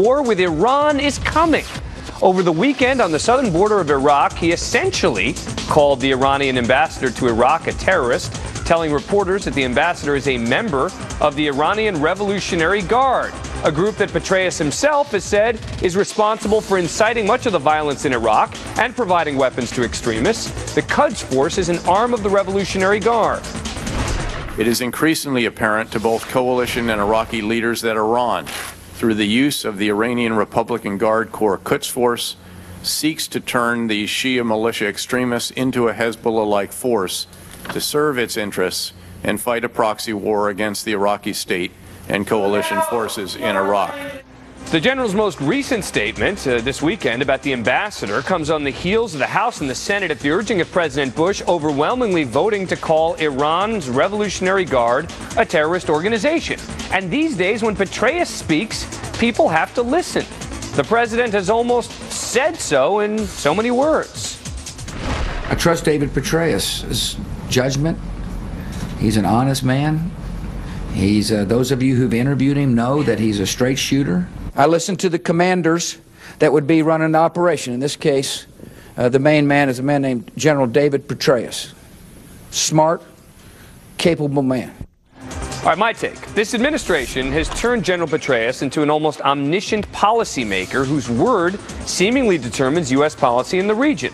War with Iran is coming. Over the weekend on the southern border of Iraq, he essentially called the Iranian ambassador to Iraq a terrorist, telling reporters that the ambassador is a member of the Iranian Revolutionary Guard, a group that Petraeus himself has said is responsible for inciting much of the violence in Iraq and providing weapons to extremists. The Quds Force is an arm of the Revolutionary Guard. It is increasingly apparent to both coalition and Iraqi leaders that Iran, through the use of the Iranian Republican Guard Corps Quds Force, seeks to turn the Shia militia extremists into a Hezbollah-like force to serve its interests and fight a proxy war against the Iraqi state and coalition forces in Iraq. The general's most recent statement this weekend about the ambassador comes on the heels of the House and the Senate, at the urging of President Bush, overwhelmingly voting to call Iran's Revolutionary Guard a terrorist organization. And these days, when Petraeus speaks, people have to listen. The president has almost said so in so many words. I trust David Petraeus' judgment. He's an honest man. He's those of you who've interviewed him know that he's a straight shooter. I listen to the commanders that would be running the operation. In this case, the main man is a man named General David Petraeus. Smart, capable man. All right, my take. This administration has turned General Petraeus into an almost omniscient policymaker whose word seemingly determines U.S. policy in the region.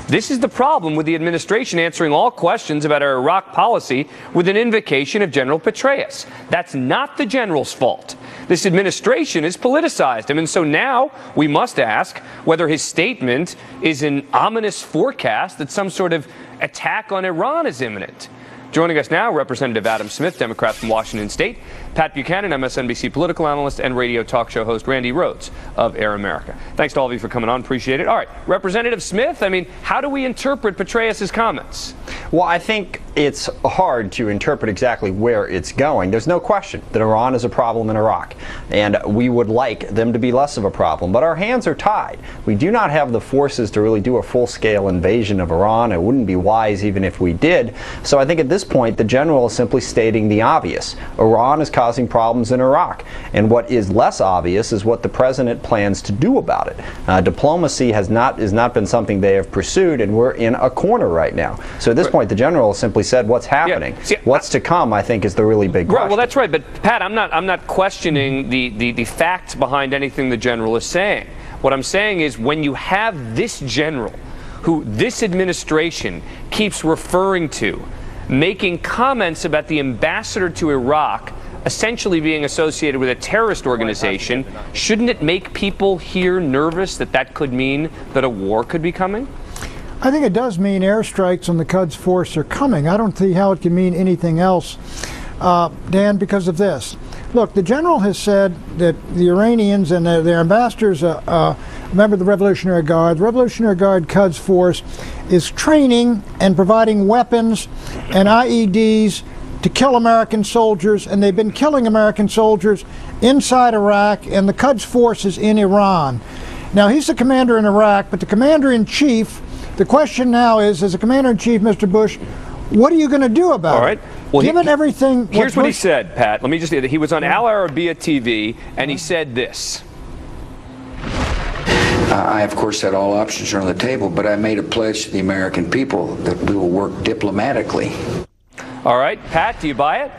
This is the problem with the administration answering all questions about our Iraq policy with an invocation of General Petraeus. That's not the general's fault. This administration has politicized him, and so now we must ask whether his statement is an ominous forecast that some sort of attack on Iran is imminent. Joining us now, Representative Adam Smith, Democrat from Washington State, Pat Buchanan, MSNBC political analyst, and radio talk show host Randi Rhodes of Air America. Thanks to all of you for coming on. Appreciate it. All right, Representative Smith, I mean, how do we interpret Petraeus' comments? Well, I think it's hard to interpret exactly where it's going. There's no question that Iran is a problem in Iraq, and we would like them to be less of a problem. But our hands are tied. We do not have the forces to really do a full-scale invasion of Iran. It wouldn't be wise even if we did. So I think at this point, the general is simply stating the obvious. Iran is causing problems in Iraq, and what is less obvious is what the president plans to do about it. Diplomacy has not been something they have pursued, and we're in a corner right now. So at this point, the general simply said what's happening. Yeah. See, what's to come, I think, is the really big question. Well, that's right. But Pat, I'm not questioning the facts behind anything the general is saying. What I'm saying is when you have this general, who this administration keeps referring to, making comments about the ambassador to Iraq essentially being associated with a terrorist organization, shouldn't it make people here nervous that that could mean that a war could be coming? I think it does mean airstrikes on the Quds Force are coming. I don't see how it can mean anything else, Dan, because of this. Look, the general has said that the Iranians and their ambassadors, a member of the Revolutionary Guard, the Revolutionary Guard Quds Force is training and providing weapons and IEDs to kill American soldiers, and they've been killing American soldiers inside Iraq, and the Quds Force is in Iran. Now, he's the commander in Iraq, but the commander-in-chief, the question now is, as a commander-in-chief, Mr. Bush, what are you going to do about it? All right. Well, given everything... Here's what he said, Pat. Let me just say that he was on Al Arabiya TV, and he said this. I, of course, said all options are on the table, but I made a pledge to the American people that we will work diplomatically. All right, Pat, do you buy it?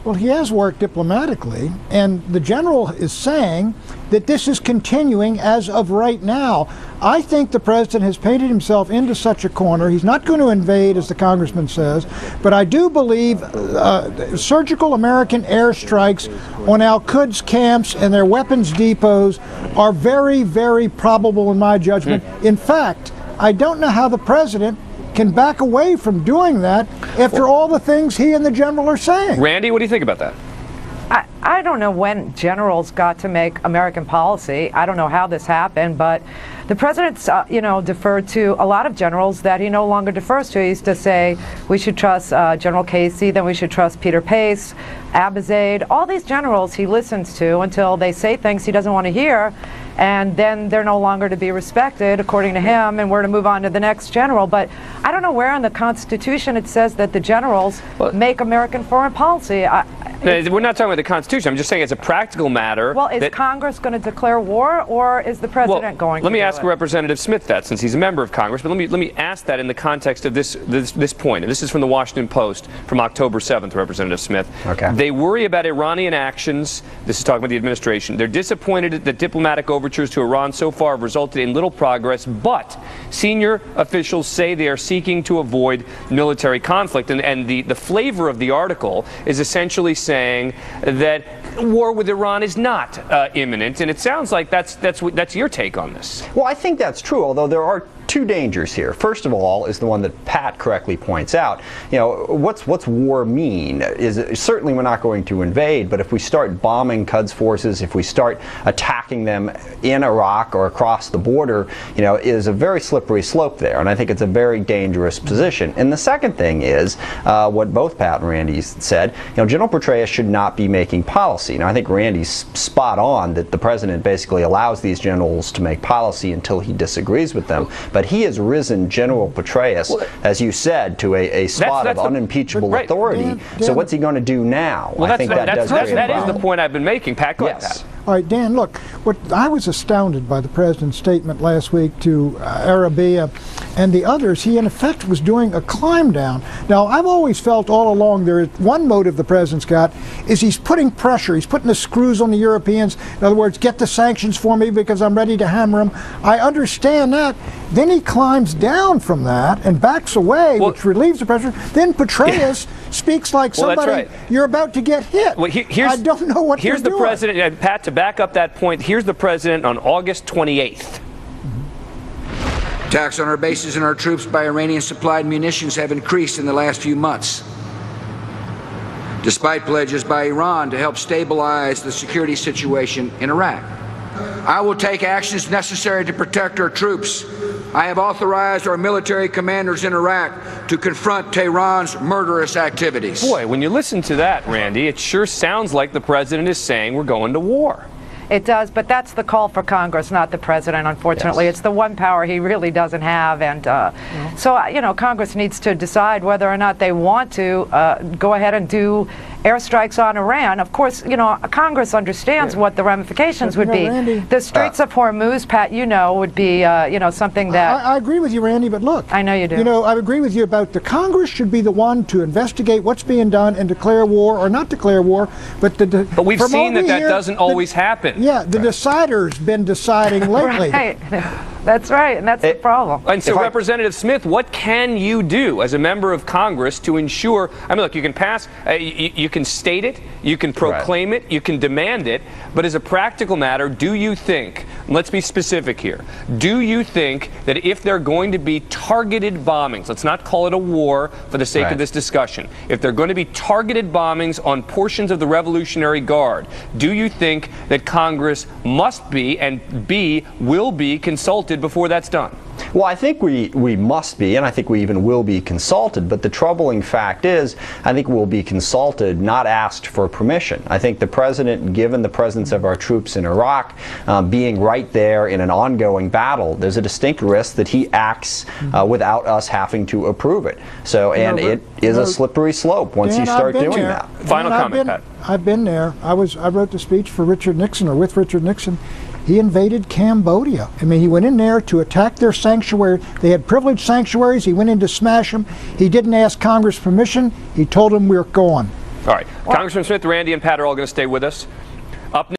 Well, he has worked diplomatically, and the general is saying that this is continuing as of right now. I think the president has painted himself into such a corner. He's not going to invade, as the congressman says, but I do believe surgical American airstrikes on Al-Quds camps and their weapons depots are very, very probable in my judgment. In fact, I don't know how the president can back away from doing that after all the things he and the general are saying. Randi, what do you think about that? I don't know when generals got to make American policy. I don't know how this happened, but the president's, deferred to a lot of generals that he no longer defers to. He used to say we should trust General Casey, then we should trust Peter Pace, Abizaid, all these generals he listens to until they say things he doesn't want to hear. and then they're no longer to be respected, according to him, and we're to move on to the next general. But I don't know where in the Constitution it says that the generals make American foreign policy. We're not talking about the Constitution. I'm just saying it's a practical matter. Well, is Congress going to declare war, or is the president going to Let me ask do it? Representative Smith that, since he's a member of Congress. But let me ask that in the context of this point. And this is from the Washington Post from October 7th, Representative Smith. Okay. They worry about Iranian actions. This is talking about the administration. They're disappointed that diplomatic overtures to Iran so far have resulted in little progress, but senior officials say they are seeking to avoid military conflict. And the flavor of the article is essentially saying that war with Iran is not imminent, and it sounds like that's your take on this. Well, I think that's true, although there are two dangers here. First of all is the one that Pat correctly points out. You know, what's war mean? Certainly we're not going to invade, but if we start bombing Quds forces, if we start attacking them in Iraq or across the border, you know, is a very slippery slope there, and I think it's a very dangerous position. And the second thing is what both Pat and Randy said. You know, General Petraeus should not be making policy. Now, I think Randy's spot on that the president basically allows these generals to make policy until he disagrees with them. But he has risen General Petraeus, as you said, to a spot of unimpeachable authority. Dan, so what's he going to do now? Well, I think that is the point I've been making. Pat, go ahead, yes. Pat. All right, Dan, look, I was astounded by the president's statement last week to Arabia and the others. He, in effect, was doing a climb down. Now, I've always felt all along there is one motive the president's got is he's putting pressure. He's putting the screws on the Europeans. In other words, get the sanctions for me because I'm ready to hammer them. I understand that. Then he climbs down from that and backs away, which relieves the pressure. Then Petraeus speaks like somebody you're about to get hit. Well, I don't know what here's the doing. president, Pat, to back up that point, here's the president on August 28th. Attacks on our bases and our troops by Iranian-supplied munitions have increased in the last few months. Despite pledges by Iran to help stabilize the security situation in Iraq, I will take actions necessary to protect our troops. I have authorized our military commanders in Iraq to confront Tehran's murderous activities. Boy, when you listen to that, Randy, it sure sounds like the president is saying we're going to war. It does, but that's the call for Congress, not the president, unfortunately. Yes. It's the one power he really doesn't have. And so, you know, Congress needs to decide whether or not they want to go ahead and do airstrikes on Iran. Of course, you know, Congress understands what the ramifications would be. Randy, the Straits of Hormuz, Pat, you know, would be, you know, something that... I agree with you, Randy, but look. I know you do. You know, I agree with you about the Congress should be the one to investigate what's being done and declare war or not declare war. But we've seen that doesn't always happen. Yeah, the decider's been deciding lately. Right. That's right, and that's the problem. And so, Representative Smith, what can you do as a member of Congress to ensure? I mean, look, you can pass, you can state it, you can proclaim it, you can demand it, but as a practical matter, do you think, let's be specific here, do you think that if there are going to be targeted bombings, let's not call it a war for the sake of this discussion, if there are going to be targeted bombings on portions of the Revolutionary Guard, do you think that Congress must be and will be consulted before that's done? Well, I think we must be, and I think we even will be consulted, but the troubling fact is I think we'll be consulted, not asked for permission. I think the president, given the presence of our troops in Iraq, being right there in an ongoing battle, there's a distinct risk that he acts without us having to approve it. So, and it is a slippery slope once you start doing that. Final comment, Pat. I've been there. I wrote the speech for Richard Nixon, or with Richard Nixon. He invaded Cambodia. I mean, he went in there to attack their sanctuary. They had privileged sanctuaries. He went in to smash them. He didn't ask Congress permission. He told them we're gone. All right. Congressman Smith, Randy, and Pat are all going to stay with us. Up